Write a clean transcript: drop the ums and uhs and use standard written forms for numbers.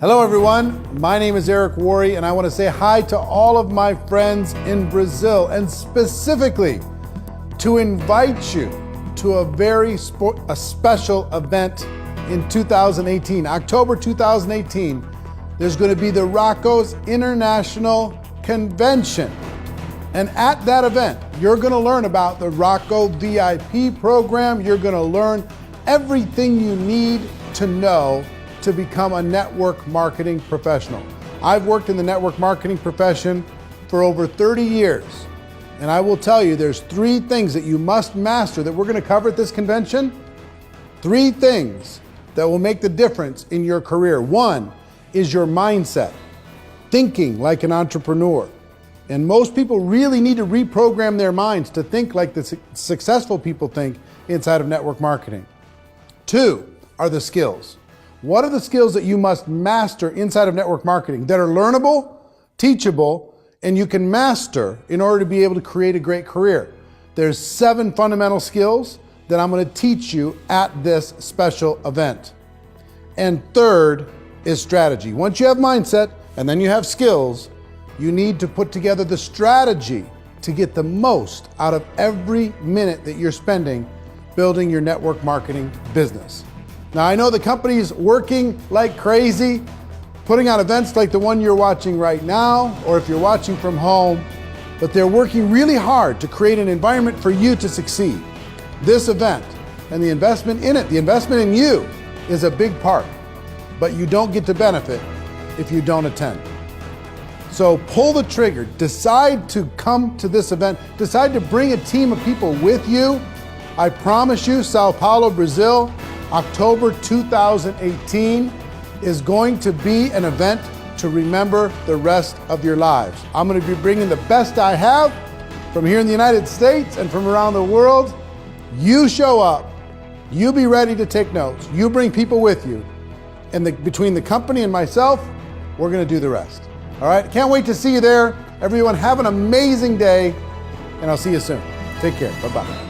Hello everyone, my name is ERIC WORRE and I want to say hi to all of my friends in Brazil and specifically to invite you to a very special event in 2018. October 2018, there's going to be the RACCO's International Convention. And at that event, you're going to learn about the RACCO VIP program. You're going to learn everything you need to know to become a network marketing professional. I've worked in the network marketing profession for over 30 years. And I will tell you, there's 3 things that you must master that we're going to cover at this convention. 3 things that will make the difference in your career. 1 is your mindset, thinking like an entrepreneur. And most people really need to reprogram their minds to think like the successful people think inside of network marketing. 2 are the skills. What are the skills that you must master inside of network marketing that are learnable, teachable, and you can master in order to be able to create a great career? There's 7 fundamental skills that I'm going to teach you at this special event. And 3rd is strategy. Once you have mindset and then you have skills, you need to put together the strategy to get the most out of every minute that you're spending building your network marketing business. Now, I know the company's working like crazy, putting on events like the one you're watching right now, or if you're watching from home, but they're working really hard to create an environment for you to succeed. This event and the investment in it, the investment in you, is a big part, but you don't get to benefit if you don't attend. So pull the trigger, decide to come to this event, decide to bring a team of people with you. I promise you, Sao Paulo, Brazil, October 2018 is going to be an event to remember the rest of your lives. I'm going to be bringing the best I have from here in the United States and from around the world. You show up, you be ready to take notes, you bring people with you, and between the company and myself, we're going to do the rest. All right, can't wait to see you there. Everyone have an amazing day, and I'll see you soon. Take care, bye-bye.